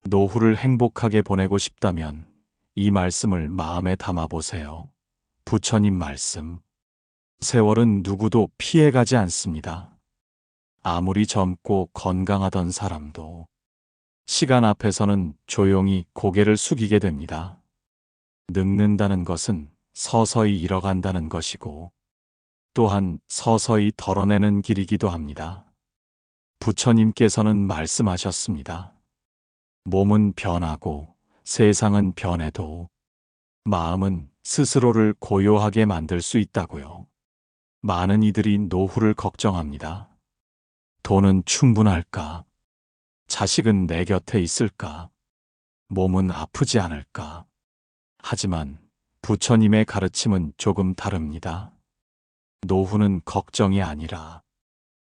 노후를 행복하게 보내고 싶다면 이 말씀을 마음에 담아보세요. 부처님 말씀. 세월은 누구도 피해가지 않습니다. 아무리 젊고 건강하던 사람도 시간 앞에서는 조용히 고개를 숙이게 됩니다. 늙는다는 것은 서서히 잃어간다는 것이고 또한 서서히 덜어내는 길이기도 합니다. 부처님께서는 말씀하셨습니다. 몸은 변하고 세상은 변해도 마음은 스스로를 고요하게 만들 수 있다고요. 많은 이들이 노후를 걱정합니다. 돈은 충분할까? 자식은 내 곁에 있을까? 몸은 아프지 않을까? 하지만 부처님의 가르침은 조금 다릅니다. 노후는 걱정이 아니라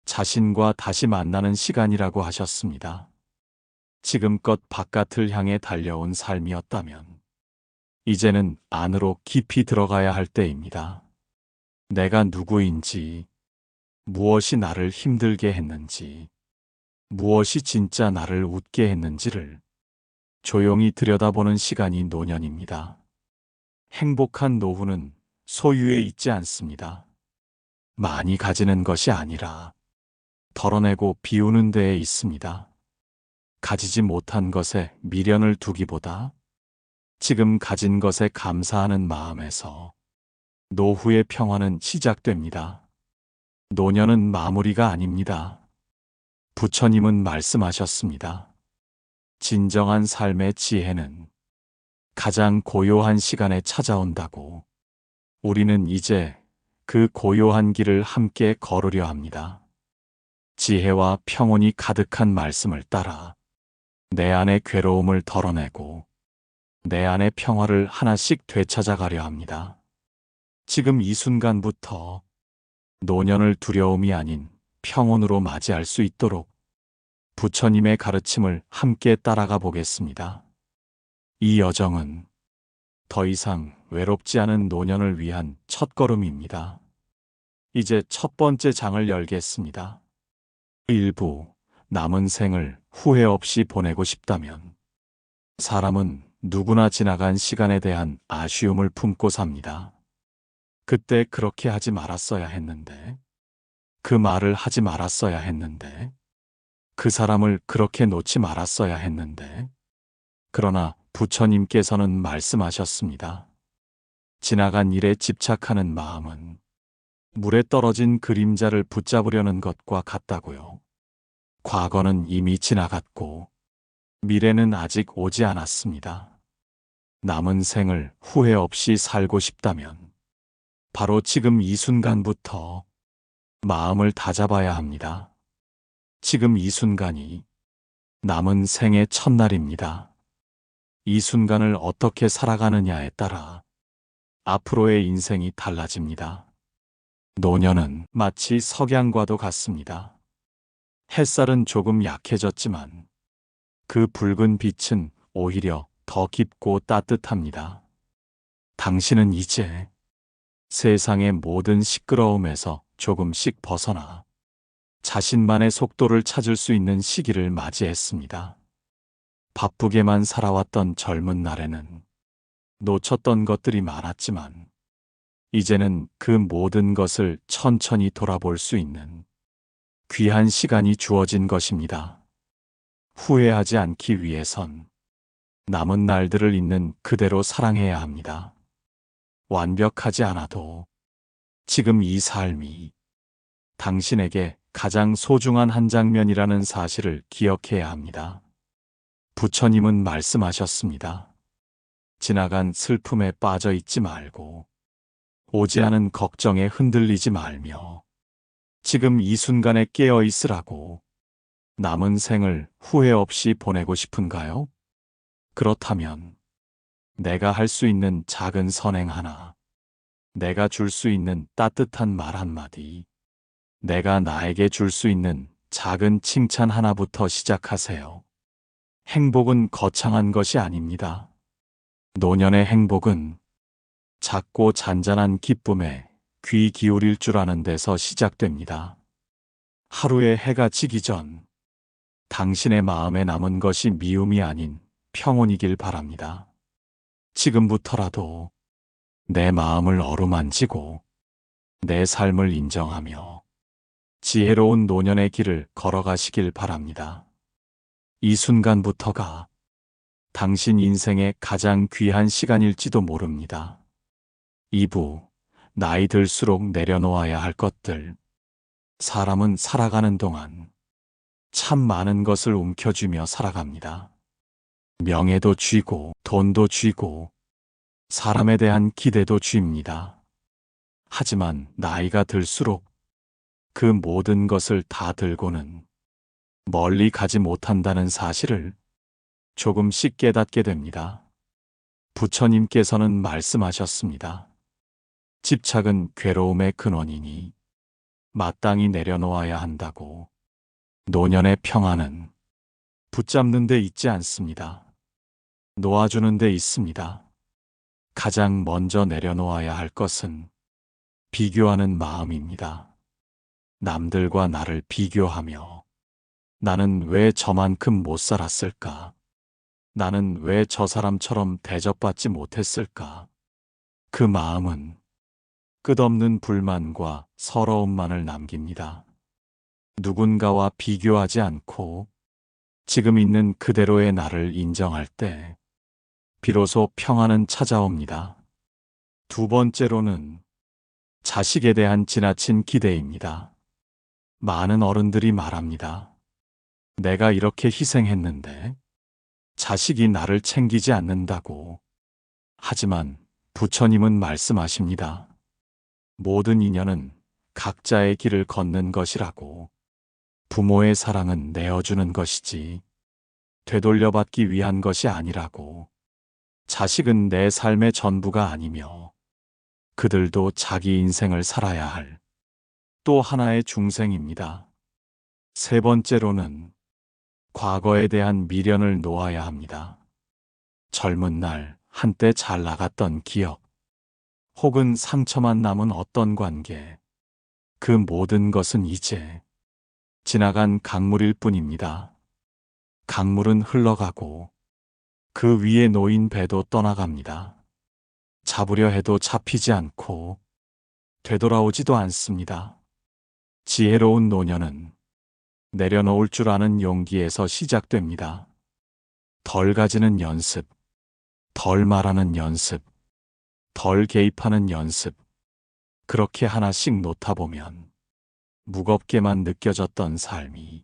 자신과 다시 만나는 시간이라고 하셨습니다. 지금껏 바깥을 향해 달려온 삶이었다면 이제는 안으로 깊이 들어가야 할 때입니다. 내가 누구인지, 무엇이 나를 힘들게 했는지, 무엇이 진짜 나를 웃게 했는지를 조용히 들여다보는 시간이 노년입니다. 행복한 노후는 소유에 있지 않습니다. 많이 가지는 것이 아니라 덜어내고 비우는 데에 있습니다. 가지지 못한 것에 미련을 두기보다 지금 가진 것에 감사하는 마음에서 노후의 평화는 시작됩니다. 노년은 마무리가 아닙니다. 부처님은 말씀하셨습니다. 진정한 삶의 지혜는 가장 고요한 시간에 찾아온다고. 우리는 이제 그 고요한 길을 함께 걸으려 합니다. 지혜와 평온이 가득한 말씀을 따라 내 안의 괴로움을 덜어내고 내 안의 평화를 하나씩 되찾아가려 합니다. 지금 이 순간부터 노년을 두려움이 아닌 평온으로 맞이할 수 있도록 부처님의 가르침을 함께 따라가 보겠습니다. 이 여정은 더 이상 외롭지 않은 노년을 위한 첫걸음입니다. 이제 첫 번째 장을 열겠습니다. 일부 남은 생을 후회 없이 보내고 싶다면 사람은 누구나 지나간 시간에 대한 아쉬움을 품고 삽니다. 그때 그렇게 하지 말았어야 했는데, 그 말을 하지 말았어야 했는데, 그 사람을 그렇게 놓지 말았어야 했는데. 그러나 부처님께서는 말씀하셨습니다. 지나간 일에 집착하는 마음은 물에 떨어진 그림자를 붙잡으려는 것과 같다고요. 과거는 이미 지나갔고 미래는 아직 오지 않았습니다. 남은 생을 후회 없이 살고 싶다면 바로 지금 이 순간부터 마음을 다잡아야 합니다. 지금 이 순간이 남은 생의 첫날입니다. 이 순간을 어떻게 살아가느냐에 따라 앞으로의 인생이 달라집니다. 노년은 마치 석양과도 같습니다. 햇살은 조금 약해졌지만 그 붉은 빛은 오히려 더 깊고 따뜻합니다. 당신은 이제 세상의 모든 시끄러움에서 조금씩 벗어나 자신만의 속도를 찾을 수 있는 시기를 맞이했습니다. 바쁘게만 살아왔던 젊은 날에는 놓쳤던 것들이 많았지만 이제는 그 모든 것을 천천히 돌아볼 수 있는 귀한 시간이 주어진 것입니다. 후회하지 않기 위해선 남은 날들을 있는 그대로 사랑해야 합니다. 완벽하지 않아도 지금 이 삶이 당신에게 가장 소중한 한 장면이라는 사실을 기억해야 합니다. 부처님은 말씀하셨습니다. 지나간 슬픔에 빠져 있지 말고 오지 않은 걱정에 흔들리지 말며 지금 이 순간에 깨어 있으라고. 남은 생을 후회 없이 보내고 싶은가요? 그렇다면 내가 할 수 있는 작은 선행 하나, 내가 줄 수 있는 따뜻한 말 한마디, 내가 나에게 줄 수 있는 작은 칭찬 하나부터 시작하세요. 행복은 거창한 것이 아닙니다. 노년의 행복은 작고 잔잔한 기쁨에 귀 기울일 줄 아는 데서 시작됩니다. 하루에 해가 지기 전 당신의 마음에 남은 것이 미움이 아닌 평온이길 바랍니다. 지금부터라도 내 마음을 어루만지고 내 삶을 인정하며 지혜로운 노년의 길을 걸어가시길 바랍니다. 이 순간부터가 당신 인생의 가장 귀한 시간일지도 모릅니다. 2부, 나이 들수록 내려놓아야 할 것들. 사람은 살아가는 동안 참 많은 것을 움켜쥐며 살아갑니다. 명예도 쥐고, 돈도 쥐고, 사람에 대한 기대도 쥐입니다. 하지만 나이가 들수록 그 모든 것을 다 들고는 멀리 가지 못한다는 사실을 조금씩 깨닫게 됩니다. 부처님께서는 말씀하셨습니다. 집착은 괴로움의 근원이니 마땅히 내려놓아야 한다고. 노년의 평안은 붙잡는 데 있지 않습니다. 놓아주는 데 있습니다. 가장 먼저 내려놓아야 할 것은 비교하는 마음입니다. 남들과 나를 비교하며 나는 왜 저만큼 못 살았을까? 나는 왜 저 사람처럼 대접받지 못했을까? 그 마음은 끝없는 불만과 서러움만을 남깁니다. 누군가와 비교하지 않고 지금 있는 그대로의 나를 인정할 때 비로소 평안은 찾아옵니다. 두 번째로는 자식에 대한 지나친 기대입니다. 많은 어른들이 말합니다. 내가 이렇게 희생했는데 자식이 나를 챙기지 않는다고. 하지만 부처님은 말씀하십니다. 모든 인연은 각자의 길을 걷는 것이라고. 부모의 사랑은 내어주는 것이지 되돌려받기 위한 것이 아니라고. 자식은 내 삶의 전부가 아니며 그들도 자기 인생을 살아야 할 또 하나의 중생입니다. 세 번째로는 과거에 대한 미련을 놓아야 합니다. 젊은 날 한때 잘 나갔던 기억, 혹은 상처만 남은 어떤 관계, 그 모든 것은 이제 지나간 강물일 뿐입니다. 강물은 흘러가고 그 위에 놓인 배도 떠나갑니다. 잡으려 해도 잡히지 않고 되돌아오지도 않습니다. 지혜로운 노년은 내려놓을 줄 아는 용기에서 시작됩니다. 덜 가지는 연습, 덜 말하는 연습, 덜 개입하는 연습. 그렇게 하나씩 놓다 보면 무겁게만 느껴졌던 삶이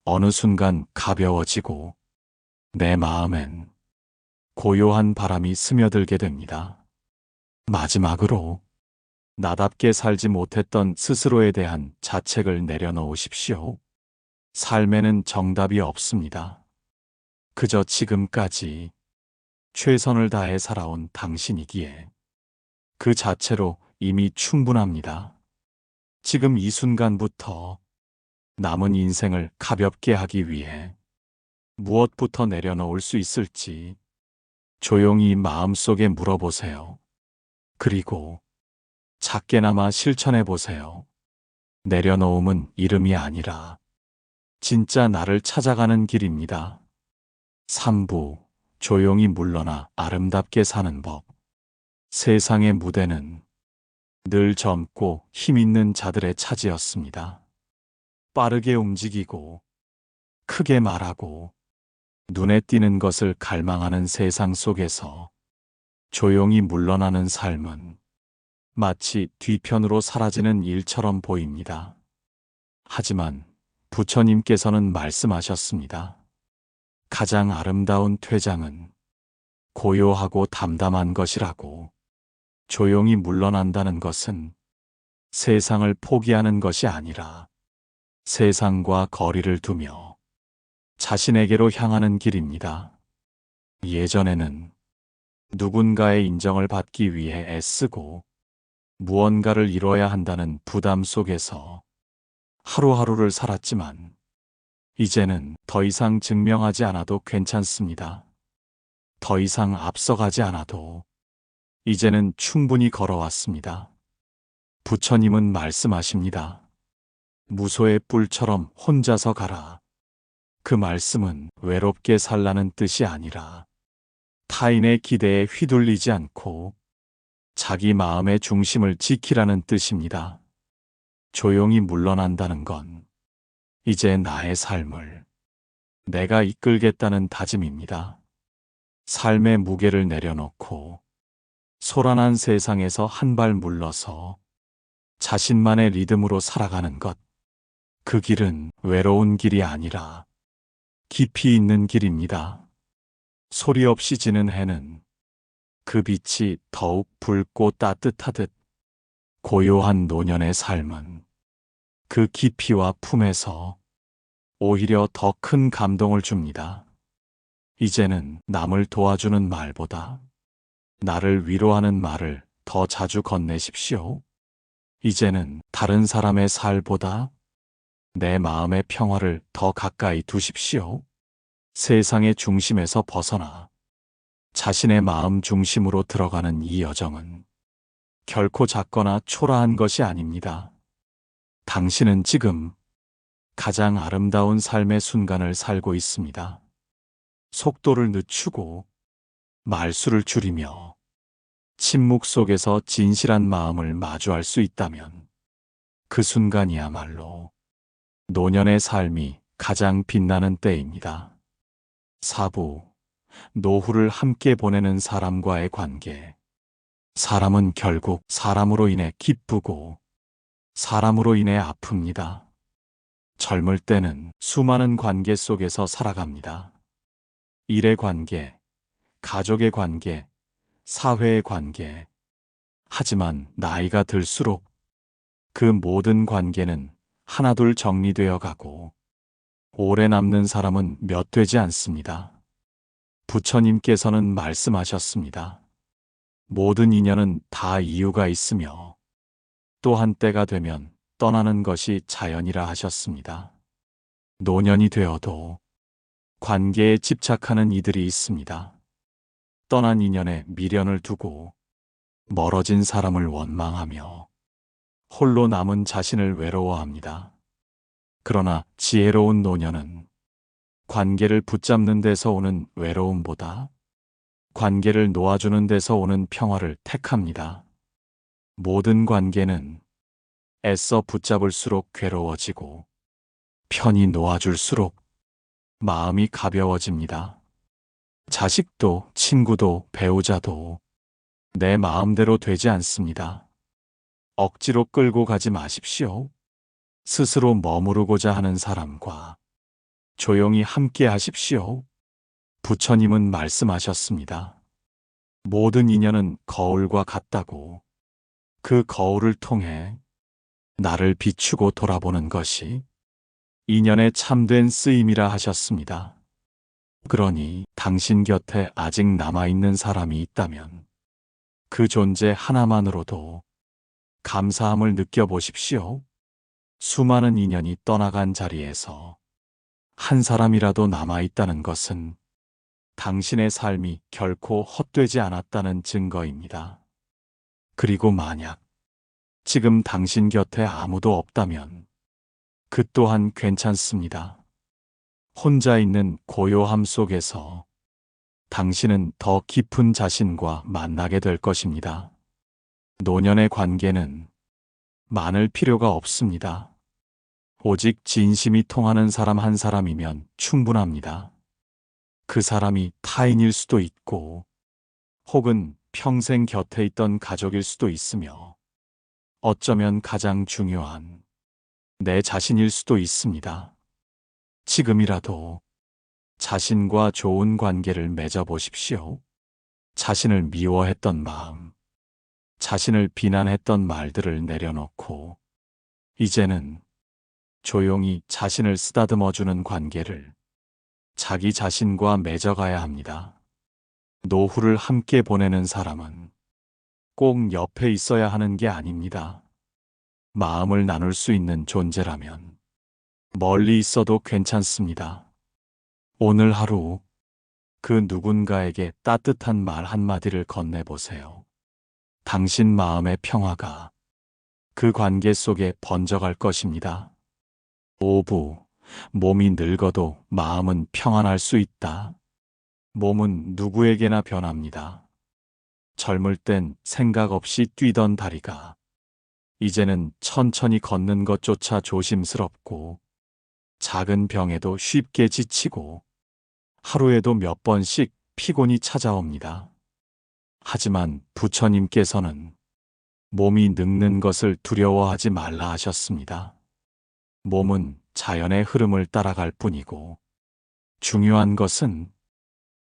어느 순간 가벼워지고 내 마음엔 고요한 바람이 스며들게 됩니다. 마지막으로 나답게 살지 못했던 스스로에 대한 자책을 내려놓으십시오. 삶에는 정답이 없습니다. 그저 지금까지 최선을 다해 살아온 당신이기에 그 자체로 이미 충분합니다. 지금 이 순간부터 남은 인생을 가볍게 하기 위해 무엇부터 내려놓을 수 있을지 조용히 마음속에 물어보세요. 그리고 작게나마 실천해 보세요. 내려놓음은 이름이 아니라 진짜 나를 찾아가는 길입니다. 3부, 조용히 물러나 아름답게 사는 법. 세상의 무대는 늘 젊고 힘 있는 자들의 차지였습니다. 빠르게 움직이고 크게 말하고 눈에 띄는 것을 갈망하는 세상 속에서 조용히 물러나는 삶은 마치 뒤편으로 사라지는 일처럼 보입니다. 하지만 부처님께서는 말씀하셨습니다. 가장 아름다운 퇴장은 고요하고 담담한 것이라고. 조용히 물러난다는 것은 세상을 포기하는 것이 아니라 세상과 거리를 두며 자신에게로 향하는 길입니다. 예전에는 누군가의 인정을 받기 위해 애쓰고 무언가를 이뤄야 한다는 부담 속에서 하루하루를 살았지만 이제는 더 이상 증명하지 않아도 괜찮습니다. 더 이상 앞서가지 않아도 이제는 충분히 걸어왔습니다. 부처님은 말씀하십니다. 무소의 뿔처럼 혼자서 가라. 그 말씀은 외롭게 살라는 뜻이 아니라 타인의 기대에 휘둘리지 않고 자기 마음의 중심을 지키라는 뜻입니다. 조용히 물러난다는 건 이제 나의 삶을 내가 이끌겠다는 다짐입니다. 삶의 무게를 내려놓고 소란한 세상에서 한 발 물러서 자신만의 리듬으로 살아가는 것. 그 길은 외로운 길이 아니라 깊이 있는 길입니다. 소리 없이 지는 해는 그 빛이 더욱 붉고 따뜻하듯 고요한 노년의 삶은 그 깊이와 품에서 오히려 더 큰 감동을 줍니다. 이제는 남을 도와주는 말보다 나를 위로하는 말을 더 자주 건네십시오. 이제는 다른 사람의 살보다 내 마음의 평화를 더 가까이 두십시오. 세상의 중심에서 벗어나 자신의 마음 중심으로 들어가는 이 여정은 결코 작거나 초라한 것이 아닙니다. 당신은 지금 가장 아름다운 삶의 순간을 살고 있습니다. 속도를 늦추고 말수를 줄이며 침묵 속에서 진실한 마음을 마주할 수 있다면 그 순간이야말로 노년의 삶이 가장 빛나는 때입니다. 4부, 노후를 함께 보내는 사람과의 관계. 사람은 결국 사람으로 인해 기쁘고 사람으로 인해 아픕니다. 젊을 때는 수많은 관계 속에서 살아갑니다. 일의 관계, 가족의 관계, 사회의 관계. 하지만 나이가 들수록 그 모든 관계는 하나둘 정리되어 가고 오래 남는 사람은 몇 되지 않습니다. 부처님께서는 말씀하셨습니다. 모든 인연은 다 이유가 있으며 또한 때가 되면 떠나는 것이 자연이라 하셨습니다. 노년이 되어도 관계에 집착하는 이들이 있습니다. 떠난 인연에 미련을 두고 멀어진 사람을 원망하며 홀로 남은 자신을 외로워합니다. 그러나 지혜로운 노년은 관계를 붙잡는 데서 오는 외로움보다 관계를 놓아주는 데서 오는 평화를 택합니다. 모든 관계는 애써 붙잡을수록 괴로워지고 편히 놓아줄수록 마음이 가벼워집니다. 자식도 친구도 배우자도 내 마음대로 되지 않습니다. 억지로 끌고 가지 마십시오. 스스로 머무르고자 하는 사람과 조용히 함께 하십시오. 부처님은 말씀하셨습니다. 모든 인연은 거울과 같다고 그 거울을 통해 나를 비추고 돌아보는 것이 인연의 참된 쓰임이라 하셨습니다. 그러니 당신 곁에 아직 남아있는 사람이 있다면 그 존재 하나만으로도 감사함을 느껴보십시오. 수많은 인연이 떠나간 자리에서 한 사람이라도 남아있다는 것은 당신의 삶이 결코 헛되지 않았다는 증거입니다. 그리고 만약 지금 당신 곁에 아무도 없다면 그 또한 괜찮습니다. 혼자 있는 고요함 속에서 당신은 더 깊은 자신과 만나게 될 것입니다. 노년의 관계는 많을 필요가 없습니다. 오직 진심이 통하는 사람 한 사람이면 충분합니다. 그 사람이 타인일 수도 있고 혹은 평생 곁에 있던 가족일 수도 있으며 어쩌면 가장 중요한 내 자신일 수도 있습니다. 지금이라도 자신과 좋은 관계를 맺어보십시오. 자신을 미워했던 마음, 자신을 비난했던 말들을 내려놓고 이제는 조용히 자신을 쓰다듬어주는 관계를 자기 자신과 맺어가야 합니다. 노후를 함께 보내는 사람은 꼭 옆에 있어야 하는 게 아닙니다. 마음을 나눌 수 있는 존재라면 멀리 있어도 괜찮습니다. 오늘 하루 그 누군가에게 따뜻한 말 한마디를 건네보세요. 당신 마음의 평화가 그 관계 속에 번져갈 것입니다. 5부, 몸이 늙어도 마음은 평안할 수 있다. 몸은 누구에게나 변합니다. 젊을 땐 생각 없이 뛰던 다리가 이제는 천천히 걷는 것조차 조심스럽고, 작은 병에도 쉽게 지치고, 하루에도 몇 번씩 피곤이 찾아옵니다. 하지만 부처님께서는 몸이 늙는 것을 두려워하지 말라 하셨습니다. 몸은 자연의 흐름을 따라갈 뿐이고, 중요한 것은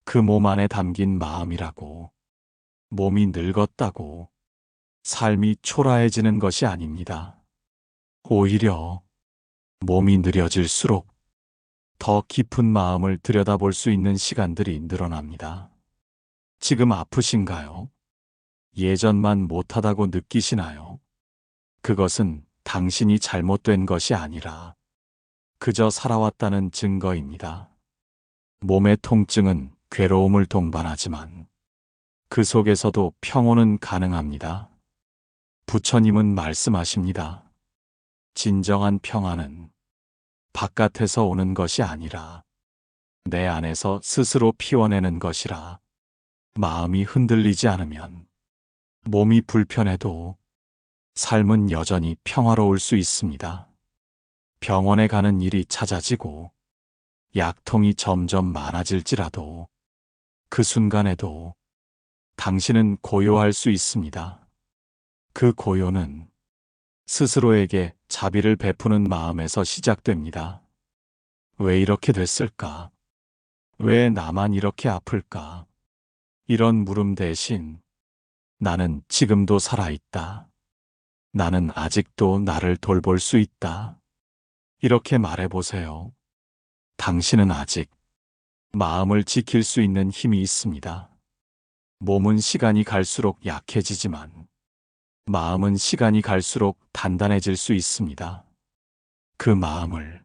그 몸 안에 담긴 마음이라고. 몸이 늙었다고 삶이 초라해지는 것이 아닙니다. 오히려 몸이 느려질수록 더 깊은 마음을 들여다볼 수 있는 시간들이 늘어납니다. 지금 아프신가요? 예전만 못하다고 느끼시나요? 그것은 당신이 잘못된 것이 아니라 그저 살아왔다는 증거입니다. 몸의 통증은 괴로움을 동반하지만 그 속에서도 평온은 가능합니다. 부처님은 말씀하십니다. 진정한 평안은 바깥에서 오는 것이 아니라 내 안에서 스스로 피워내는 것이라. 마음이 흔들리지 않으면 몸이 불편해도 삶은 여전히 평화로울 수 있습니다. 병원에 가는 일이 잦아지고 약통이 점점 많아질지라도 그 순간에도 당신은 고요할 수 있습니다. 그 고요는 스스로에게 자비를 베푸는 마음에서 시작됩니다. 왜 이렇게 됐을까? 왜 나만 이렇게 아플까? 이런 물음 대신 나는 지금도 살아있다. 나는 아직도 나를 돌볼 수 있다. 이렇게 말해보세요. 당신은 아직 마음을 지킬 수 있는 힘이 있습니다. 몸은 시간이 갈수록 약해지지만 마음은 시간이 갈수록 단단해질 수 있습니다. 그 마음을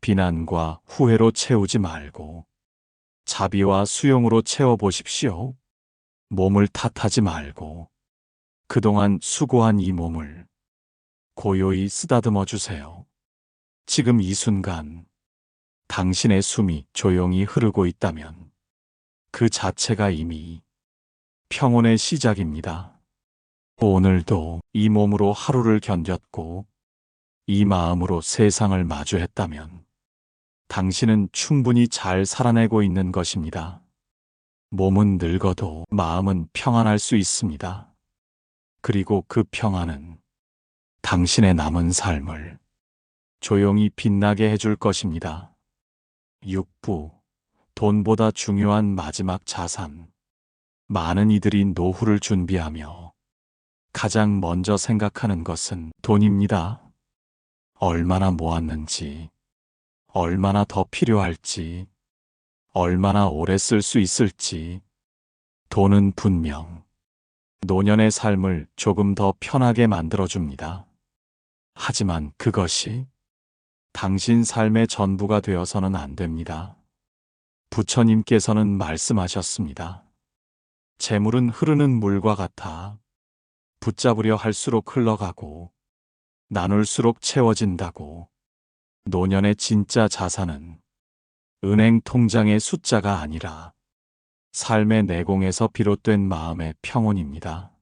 비난과 후회로 채우지 말고 자비와 수용으로 채워보십시오. 몸을 탓하지 말고 그동안 수고한 이 몸을 고요히 쓰다듬어 주세요. 지금 이 순간 당신의 숨이 조용히 흐르고 있다면 그 자체가 이미 평온의 시작입니다. 오늘도 이 몸으로 하루를 견뎠고 이 마음으로 세상을 마주했다면 당신은 충분히 잘 살아내고 있는 것입니다. 몸은 늙어도 마음은 평안할 수 있습니다. 그리고 그 평안은 당신의 남은 삶을 조용히 빛나게 해줄 것입니다. 6부, 돈보다 중요한 마지막 자산. 많은 이들이 노후를 준비하며 가장 먼저 생각하는 것은 돈입니다. 얼마나 모았는지, 얼마나 더 필요할지, 얼마나 오래 쓸 수 있을지. 돈은 분명 노년의 삶을 조금 더 편하게 만들어줍니다. 하지만 그것이 당신 삶의 전부가 되어서는 안 됩니다. 부처님께서는 말씀하셨습니다. 재물은 흐르는 물과 같아 붙잡으려 할수록 흘러가고 나눌수록 채워진다고. 노년의 진짜 자산은 은행 통장의 숫자가 아니라 삶의 내공에서 비롯된 마음의 평온입니다.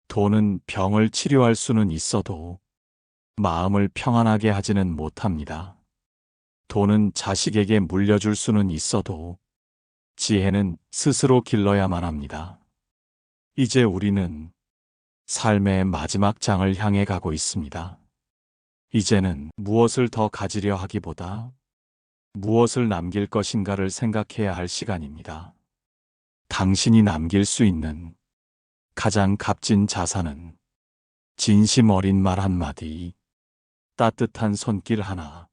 돈은 병을 치료할 수는 있어도 마음을 평안하게 하지는 못합니다. 돈은 자식에게 물려줄 수는 있어도 지혜는 스스로 길러야만 합니다. 이제 우리는 삶의 마지막 장을 향해 가고 있습니다. 이제는 무엇을 더 가지려 하기보다 무엇을 남길 것인가를 생각해야 할 시간입니다. 당신이 남길 수 있는 가장 값진 자산은 진심 어린 말 한마디, 따뜻한 손길 하나,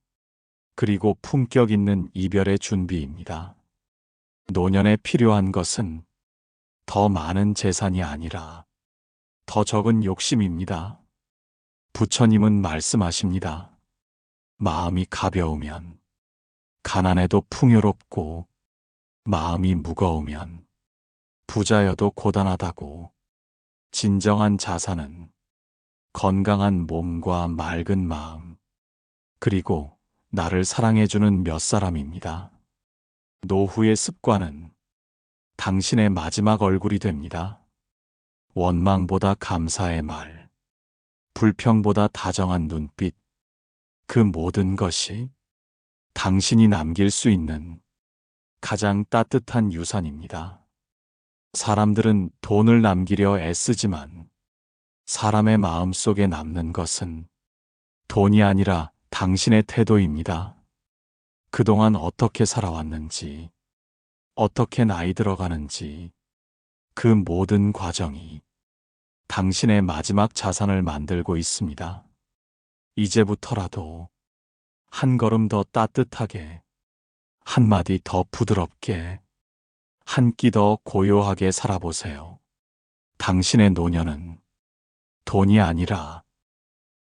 그리고 품격 있는 이별의 준비입니다. 노년에 필요한 것은 더 많은 재산이 아니라 더 적은 욕심입니다. 부처님은 말씀하십니다. 마음이 가벼우면 가난해도 풍요롭고, 마음이 무거우면 부자여도 고단하다고. 진정한 자산은 건강한 몸과 맑은 마음, 그리고 나를 사랑해주는 몇 사람입니다. 노후의 습관은 당신의 마지막 얼굴이 됩니다. 원망보다 감사의 말, 불평보다 다정한 눈빛, 그 모든 것이 당신이 남길 수 있는 가장 따뜻한 유산입니다. 사람들은 돈을 남기려 애쓰지만 사람의 마음 속에 남는 것은 돈이 아니라 당신의 태도입니다. 그동안 어떻게 살아왔는지, 어떻게 나이 들어가는지, 그 모든 과정이 당신의 마지막 자산을 만들고 있습니다. 이제부터라도 한 걸음 더 따뜻하게, 한마디 더 부드럽게, 한 끼 더 고요하게 살아보세요. 당신의 노년은 돈이 아니라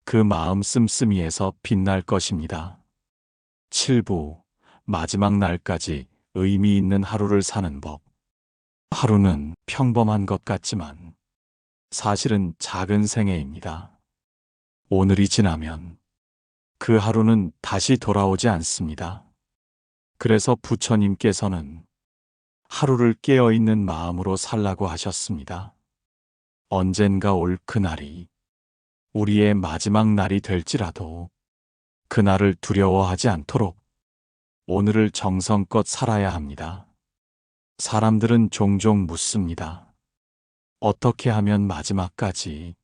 그 마음 씀씀이에서 빛날 것입니다. 7부 마지막 날까지 의미 있는 하루를 사는 법. 하루는 평범한 것 같지만 사실은 작은 생애입니다. 오늘이 지나면 그 하루는 다시 돌아오지 않습니다. 그래서 부처님께서는 하루를 깨어있는 마음으로 살라고 하셨습니다. 언젠가 올 그날이 우리의 마지막 날이 될지라도 그날을 두려워하지 않도록 오늘을 정성껏 살아야 합니다. 사람들은 종종 묻습니다. 어떻게 하면 마지막까지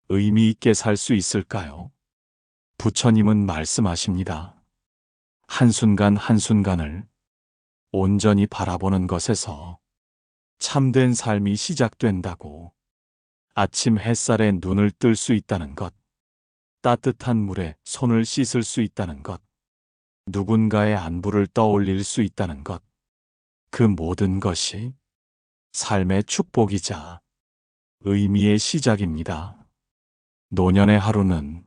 의미 있게 살 수 있을까요? 부처님은 말씀하십니다. 한순간 한순간을 온전히 바라보는 것에서 참된 삶이 시작된다고. 아침 햇살에 눈을 뜰 수 있다는 것, 따뜻한 물에 손을 씻을 수 있다는 것, 누군가의 안부를 떠올릴 수 있다는 것, 그 모든 것이 삶의 축복이자 의미의 시작입니다. 노년의 하루는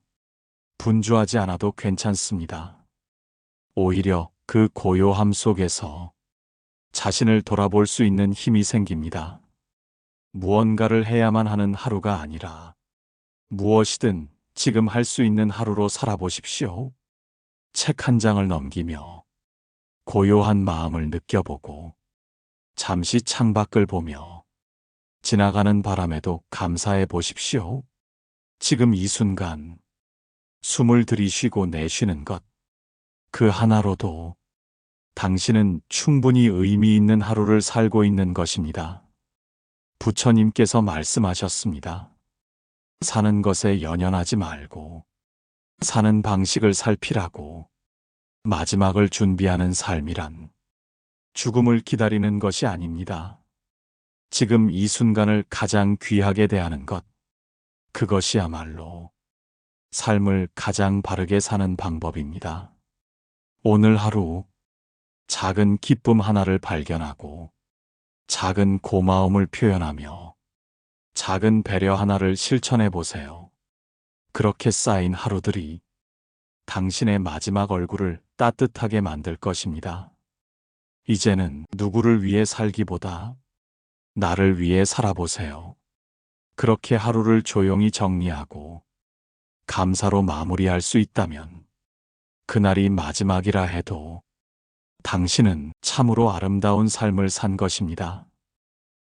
분주하지 않아도 괜찮습니다. 오히려 그 고요함 속에서 자신을 돌아볼 수 있는 힘이 생깁니다. 무언가를 해야만 하는 하루가 아니라 무엇이든 지금 할 수 있는 하루로 살아보십시오. 책 한 장을 넘기며 고요한 마음을 느껴보고 잠시 창밖을 보며 지나가는 바람에도 감사해 보십시오. 지금 이 순간 숨을 들이쉬고 내쉬는 것, 그 하나로도 당신은 충분히 의미 있는 하루를 살고 있는 것입니다. 부처님께서 말씀하셨습니다. 사는 것에 연연하지 말고 사는 방식을 살피라고. 마지막을 준비하는 삶이란 죽음을 기다리는 것이 아닙니다. 지금 이 순간을 가장 귀하게 대하는 것, 그것이야말로 삶을 가장 바르게 사는 방법입니다. 오늘 하루 작은 기쁨 하나를 발견하고 작은 고마움을 표현하며 작은 배려 하나를 실천해 보세요. 그렇게 쌓인 하루들이 당신의 마지막 얼굴을 따뜻하게 만들 것입니다. 이제는 누구를 위해 살기보다 나를 위해 살아보세요. 그렇게 하루를 조용히 정리하고 감사로 마무리할 수 있다면 그날이 마지막이라 해도 당신은 참으로 아름다운 삶을 산 것입니다.